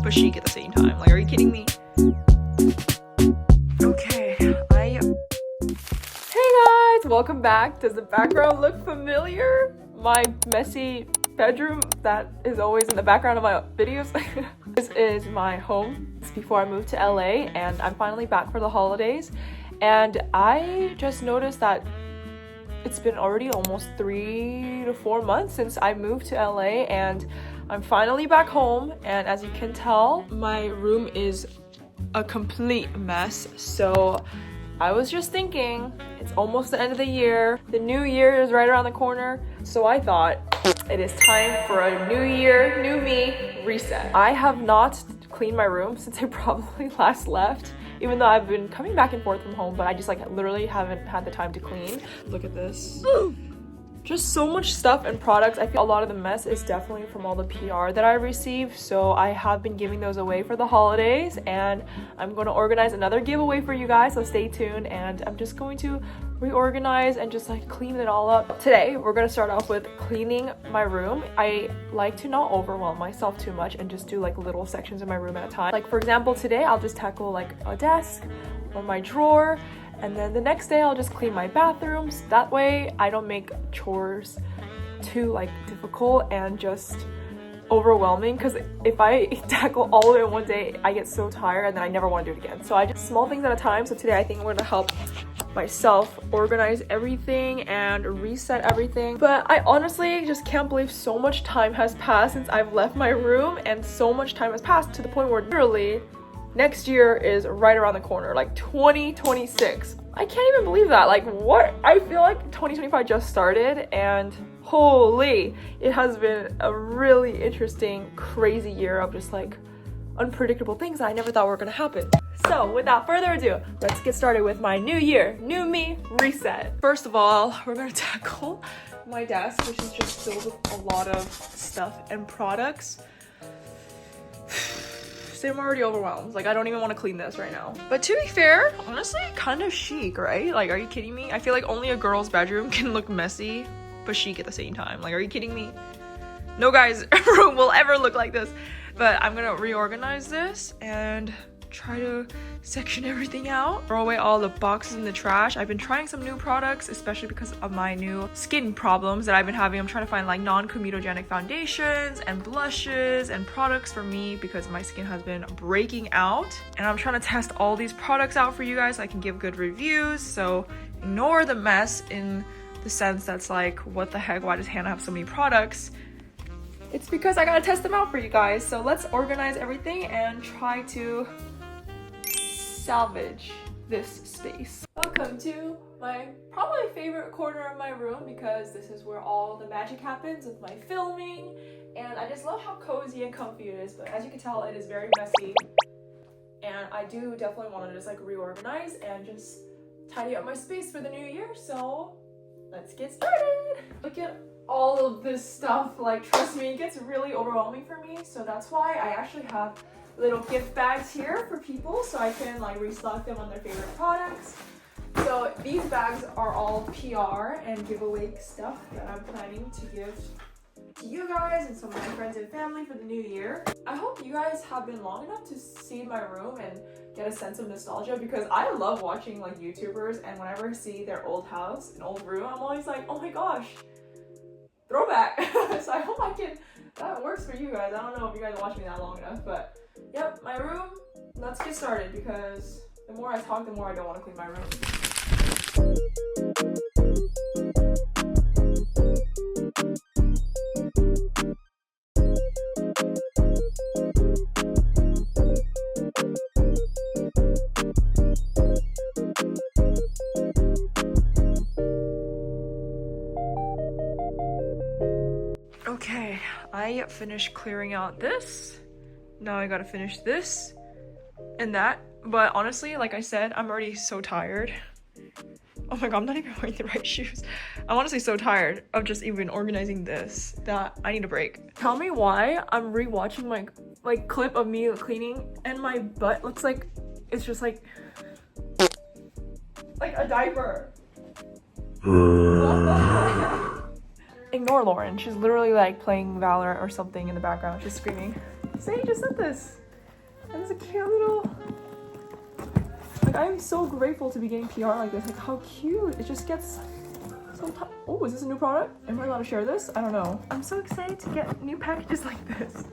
but chic at the same time. Like, are you kidding me? Okay, Hey guys, welcome back. Does the background look familiar? My messy bedroom that is always in the background of my videos. This is my home. It's before I moved to LA, and I'm finally back for the holidays. And I just noticed that it's been already almost 3 to 4 months since I moved to LA, and I'm finally back home. And as you can tell, my room is a complete mess. So I was just thinking, it's almost the end of the year. The new year is right around the corner. So I thought it is time for a new year, new me reset. I have not cleaned my room since I probably last left, even though I've been coming back and forth from home, but I just like literally haven't had the time to clean. Look at this. Just so much stuff and products. I feel a lot of the mess is definitely from all the PR that I received. So I have been giving those away for the holidays, and I'm going to organize another giveaway for you guys. So stay tuned, and I'm just going to reorganize and just like clean it all up. Today, we're going to start off with cleaning my room. I like to not overwhelm myself too much and just do like little sections of my room at a time. Like for example, today I'll just tackle like a desk or my drawer. And then the next day I'll just clean my bathrooms. That way I don't make chores too like difficult and just overwhelming, because if I tackle all of it in one day, I get so tired and then I never want to do it again. So I just small things at a time. So today I think I'm going to help myself organize everything and reset everything. But I honestly just can't believe so much time has passed since I've left my room, and so much time has passed to the point where literally next year is right around the corner, like 2026. I can't even believe that. Like, what? I feel like 2025 just started, and holy, it has been a really interesting, crazy year of just like unpredictable things that I never thought were gonna happen. So without further ado, let's get started with my new year, new me reset. First of all, we're gonna tackle my desk, which is just filled with a lot of stuff and products. I'm already overwhelmed. Like, I don't even want to clean this right now. But to be fair, honestly, kind of chic, right? Like, are you kidding me? I feel like only a girl's bedroom can look messy but chic at the same time. Like, are you kidding me? No guy's room will ever look like this. But I'm gonna reorganize this and try to section everything out, throw away all the boxes in the trash. I've been trying some new products, especially because of my new skin problems that I've been having. I'm trying to find like non-comedogenic foundations and blushes and products for me because my skin has been breaking out, and I'm trying to test all these products out for you guys so I can give good reviews. So ignore the mess in the sense that's like, what the heck, why does Hannah have so many products? It's because I gotta test them out for you guys. So let's organize everything and try to salvage this space. Welcome to my probably favorite corner of my room, because this is where all the magic happens with my filming, and I just love how cozy and comfy it is. But as you can tell, it is very messy, and I do definitely want to just like reorganize and just tidy up my space for the new year. So let's get started. Look at all of this stuff. Like, trust me, it gets really overwhelming for me. So that's why I actually have little gift bags here for people, so I can like restock them on their favorite products. So these bags are all PR and giveaway stuff that I'm planning to give to you guys and some of my friends and family for the new year. I hope you guys have been long enough to see my room and get a sense of nostalgia, because I love watching like YouTubers, and whenever I see their old house, an old room, I'm always like, oh my gosh, throwback. So I hope that works for you guys. I don't know if you guys watch me that long enough, but yep, my room. Let's get started, because the more I talk, the more I don't want to clean my room. Okay, I finished clearing out this. Now I gotta finish this and that. But honestly, like I said, I'm already so tired. Oh my god, I'm not even wearing the right shoes. I'm honestly so tired of just even organizing this that I need a break. Tell me why I'm rewatching my like clip of me cleaning and my butt looks like it's just like a diaper. Ignore Lauren. She's literally like playing Valorant or something in the background. She's screaming. Say, just said this. And it's a cute little... Like, I'm so grateful to be getting PR like this. Like, how cute. It just gets... Oh, is this a new product? Am I allowed to share this? I don't know. I'm so excited to get new packages like this.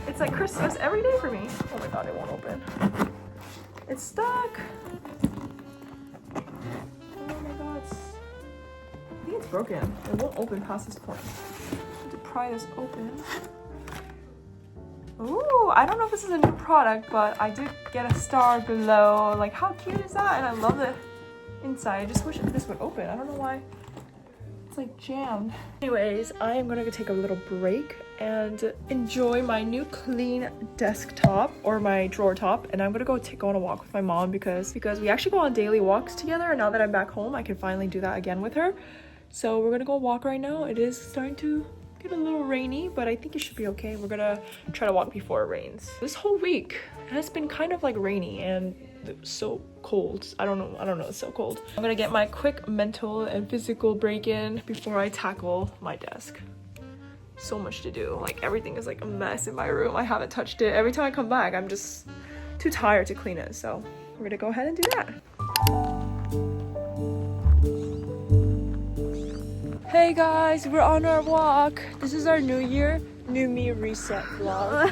It's like Christmas every day for me. Oh my god, it won't open. It's stuck. Oh my god, I think it's broken. It won't open past this point. I have to pry this open. Ooh, I don't know if this is a new product, but I did get a star below. Like, how cute is that? And I love the inside. I just wish this would open. I don't know why it's like jammed. Anyways, I am gonna go take a little break and enjoy my new clean desktop or my drawer top, and I'm gonna go on a walk with my mom because we actually go on daily walks together, and now that I'm back home I can finally do that again with her. So we're gonna go walk right now. It is starting to get a little rainy, but I think it should be okay. We're gonna try to walk before it rains. This whole week has been kind of like rainy and so cold. I don't know, it's so cold. I'm gonna get my quick mental and physical break in before I tackle my desk. So much to do. Like, everything is like a mess in my room. I haven't touched it. Every time I come back, I'm just too tired to clean it. So we're gonna go ahead and do that. Hey guys, we're on our walk. This is our new year, new me reset vlog.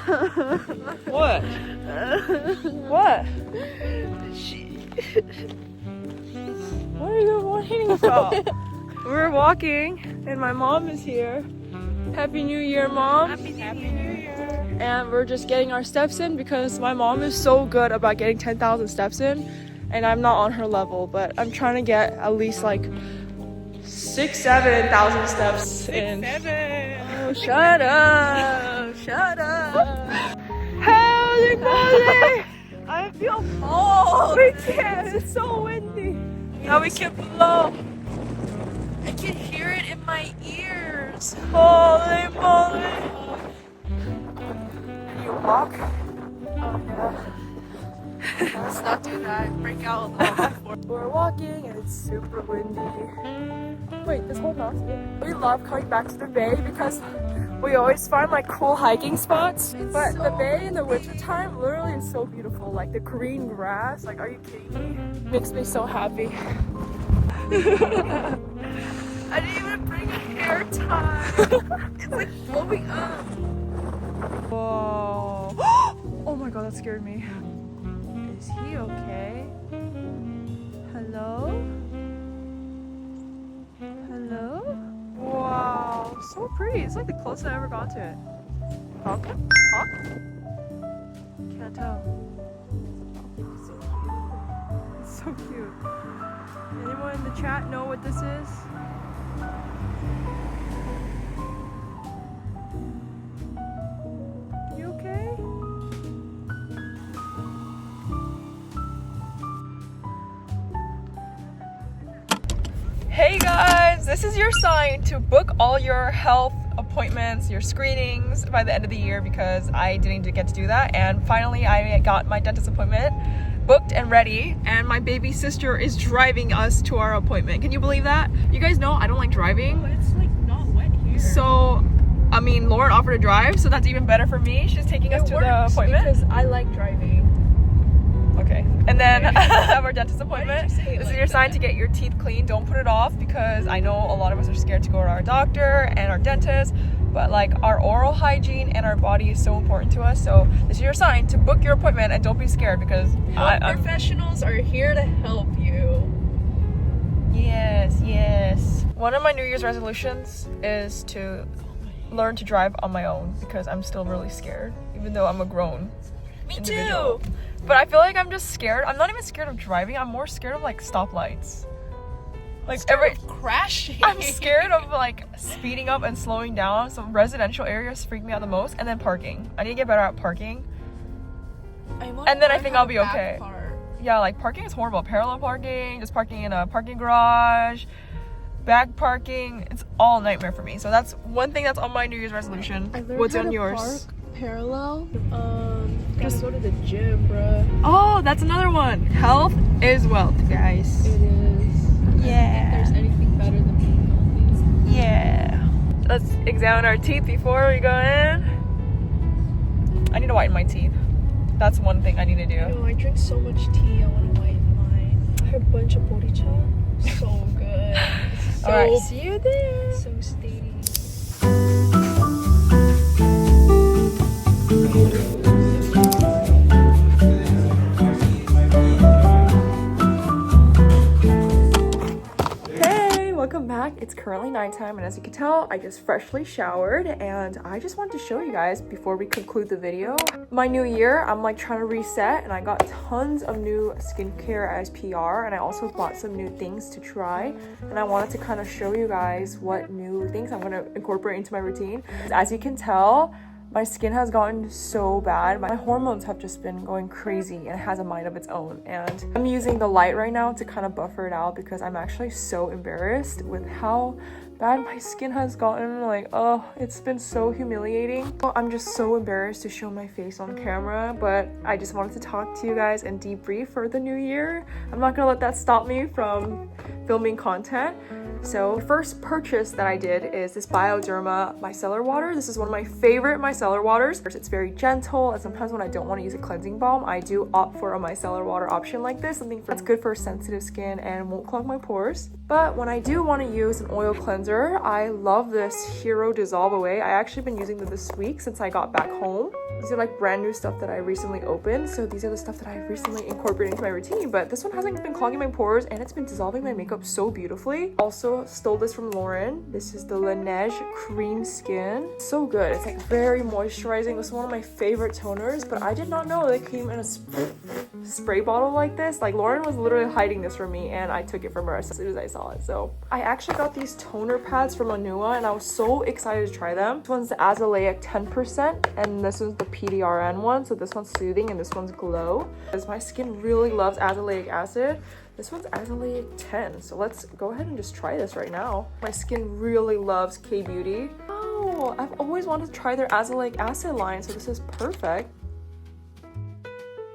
What? What? What are you whining about? We're walking and my mom is here. Happy New Year, Mom. Happy New Year. And we're just getting our steps in because my mom is so good about getting 10,000 steps in, and I'm not on her level, but I'm trying to get at least like 7,000 steps in. 7. Oh, shut up! Shut up! Holy moly! I feel cold. We can't. It's so windy. Now we can blow. I can hear it in my ears. Holy moly! You walk? Oh yeah. Let's not do that. Break out. We're walking and it's super windy. Wait, this whole mountain. We love coming back to the bay because we always find like cool hiking spots. But the bay in the wintertime literally is so beautiful. Like the green grass. Like, are you kidding me? Makes me so happy. I didn't even bring a hair tie. It's like blowing up. Whoa. Oh my god, that scared me. Is he okay? Hello? Hello? Wow, so pretty. It's like the closest I ever got to it. Hawk? Hawk? Can't tell. It's so cute. Anyone in the chat know what this is? You okay? Hey guys, this is your sign to book all your health appointments, your screenings by the end of the year, because I didn't get to do that, and finally I got my dentist appointment booked and ready, and my baby sister is driving us to our appointment. Can you believe that? You guys know I don't like driving. Oh, it's like not wet here. So, I mean, Lauren offered to drive, so that's even better for me. She's taking us to the appointment. Because I like driving. Okay. And then I have our dentist appointment. This is your sign to get your teeth clean. Don't put it off, because I know a lot of us are scared to go to our doctor and our dentist, but like our oral hygiene and our body is so important to us. So this is your sign to book your appointment, and don't be scared, because professionals are here to help you. Yes, yes. One of my New Year's resolutions is to learn to drive on my own, because I'm still really scared, even though I'm a grown individual. Too. But I feel like I'm just scared. I'm not even scared of driving. I'm more scared of like stoplights. Like crashing. I'm scared of like speeding up and slowing down. So residential areas freak me out the most, and then parking. I need to get better at parking. And then I think I'll be okay. Yeah, like parking is horrible. Parallel parking, just parking in a parking garage, back parking. It's all a nightmare for me. So that's one thing that's on my New Year's resolution. What's on yours? Park parallel. Just go to the gym, bruh. Oh, that's another one. Health is wealth, guys. It is. Yeah. I don't think there's anything better than being healthy. Yeah. Let's examine our teeth before we go in. I need to whiten my teeth. That's one thing I need to do. No, I drink so much tea. I want a white wine. I had a bunch of boricha. So good. So, Alright, see you there. so statey. Welcome back. It's currently nighttime, and as you can tell, I just freshly showered, and I just wanted to show you guys before we conclude the video my new year. I'm like trying to reset, and I got tons of new skincare as PR, and I also bought some new things to try, and I wanted to kind of show you guys what new things I'm going to incorporate into my routine. As you can tell, my skin has gotten so bad. My hormones have just been going crazy, and it has a mind of its own. And I'm using the light right now to kind of buffer it out because I'm actually so embarrassed with how bad my skin has gotten. Like, oh, it's been so humiliating. I'm just so embarrassed to show my face on camera, but I just wanted to talk to you guys and debrief for the new year. I'm not gonna let that stop me from filming content. So the first purchase that I did is this Bioderma micellar water. This is one of my favorite micellar waters. It's very gentle, and sometimes when I don't want to use a cleansing balm, I do opt for a micellar water option like this, something that's good for sensitive skin and won't clog my pores. But when I do want to use an oil cleanser, I love this Hero Dissolve Away. I actually been using them this week since I got back home. These are like brand new stuff that I recently opened, so these are the stuff that I recently incorporated into my routine. But this one hasn't been clogging my pores, and it's been dissolving my makeup so beautifully. Also stole this from Lauren. This is the Laneige Cream Skin. So good. It's like very moisturizing. This is one of my favorite toners, but I did not know they came in a spray bottle like this. Like, Lauren was literally hiding this from me, and I took it from her as soon as I saw it. So I actually got these toner pads from Anua, and I was so excited to try them. This one's the Azelaic 10%, and this is the PDRN one. So this one's soothing and this one's glow. Because my skin really loves azelaic acid. This one's azelaic 10. So let's go ahead and just try this right now. My skin really loves K-Beauty. Oh, I've always wanted to try their azelaic acid line, so this is perfect.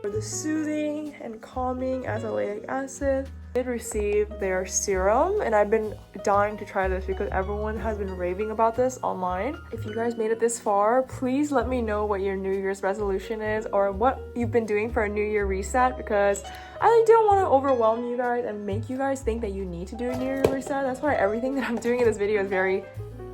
For the soothing and calming azelaic acid, I did receive their serum, and I've been dying to try this because everyone has been raving about this online. If you guys made it this far, please let me know what your New Year's resolution is or what you've been doing for a New Year reset, because I don't want to overwhelm you guys and make you guys think that you need to do a New Year reset. That's why everything that I'm doing in this video is very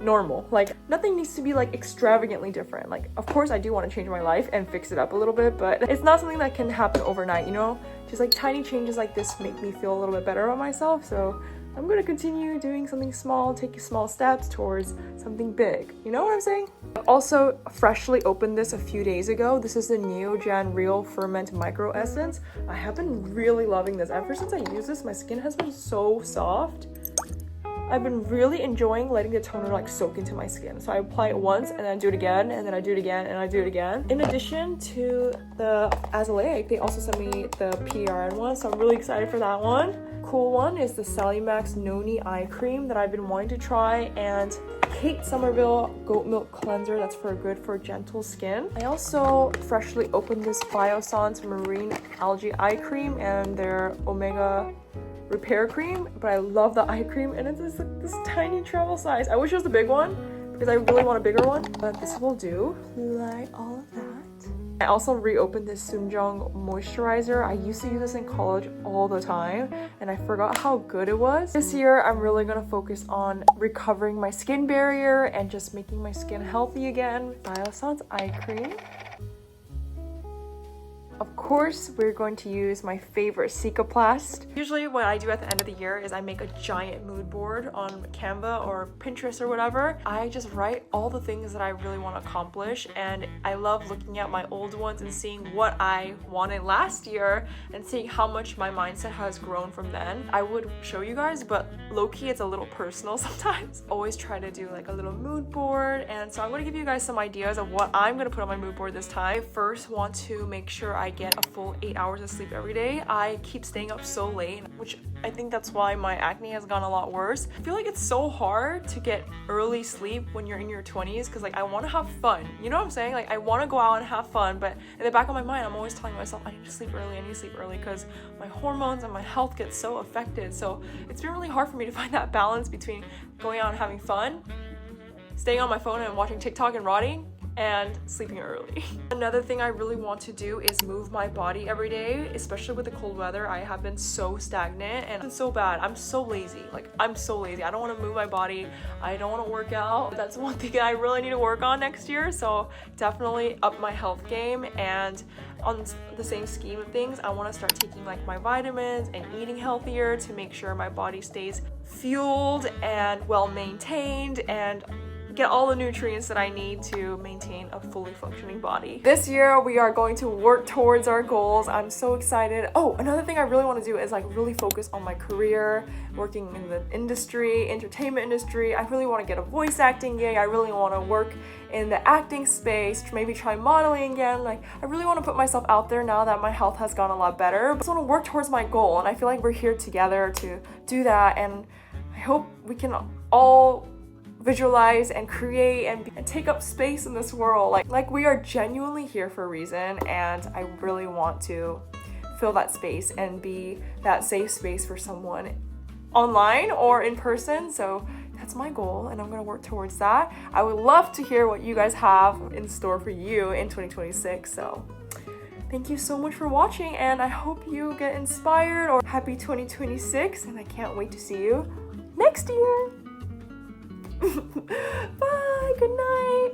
normal. Like, nothing needs to be like extravagantly different. Like, of course I do want to change my life and fix it up a little bit, but it's not something that can happen overnight, you know? Just like tiny changes like this make me feel a little bit better about myself. So I'm going to continue doing something small, taking small steps towards something big. You know what I'm saying? I've also freshly opened this a few days ago. This is the Neogen Real Ferment Micro Essence. I have been really loving this. Ever since I used this, my skin has been so soft. I've been really enjoying letting the toner like soak into my skin. So I apply it once and then I do it again, and then I do it again, and I do it again. In addition to the azelaic, they also sent me the PRN one, so I'm really excited for that one. Cool one is the Sally Max Noni Eye Cream that I've been wanting to try, and Kate Somerville Goat Milk Cleanser that's good for gentle skin. I also freshly opened this Biossance Marine Algae Eye Cream and their Omega Repair Cream, but I love the eye cream, and it's just like this tiny travel size. I wish it was the big one because I really want a bigger one, but this will do. Like all of that. I also reopened this Sunjong moisturizer. I used to use this in college all the time, and I forgot how good it was. This year, I'm really gonna focus on recovering my skin barrier and just making my skin healthy again. Biossance eye cream. Of course, we're going to use my favorite Cicaplast. Usually what I do at the end of the year is I make a giant mood board on Canva or Pinterest or whatever. I just write all the things that I really want to accomplish, and I love looking at my old ones and seeing what I wanted last year and seeing how much my mindset has grown from then. I would show you guys, but low-key it's a little personal sometimes. Always try to do like a little mood board, and so I'm going to give you guys some ideas of what I'm going to put on my mood board this time. I first want to make sure I get a full 8 hours of sleep every day. I keep staying up so late, which I think that's why my acne has gone a lot worse. I feel like it's so hard to get early sleep when you're in your 20s because like I want to have fun. You know what I'm saying? Like I want to go out and have fun, but in the back of my mind, I'm always telling myself I need to sleep early because my hormones and my health get so affected. So it's been really hard for me to find that balance between going out and having fun, staying on my phone and watching TikTok and rotting, and sleeping early. Another thing I really want to do is move my body every day, especially with the cold weather. I have been so stagnant and it's so bad. I'm so lazy. Like, I'm so lazy. I don't want to move my body. I don't want to work out. That's one thing I really need to work on next year. So definitely up my health game. And on the same scheme of things, I want to start taking like my vitamins and eating healthier to make sure my body stays fueled and well maintained and get all the nutrients that I need to maintain a fully functioning body. This year we are going to work towards our goals. I'm so excited. Oh, another thing I really want to do is like really focus on my career, working in the industry, entertainment industry. I really want to get a voice acting gig. I really want to work in the acting space, maybe try modeling again. Like, I really want to put myself out there now that my health has gotten a lot better. I just want to work towards my goal, and I feel like we're here together to do that, and I hope we can all visualize and create and take up space in this world. Like we are genuinely here for a reason, and I really want to fill that space and be that safe space for someone online or in person. So that's my goal, and I'm gonna work towards that. I would love to hear what you guys have in store for you in 2026. So thank you so much for watching, and I hope you get inspired, or happy 2026, and I can't wait to see you next year. Bye, good night.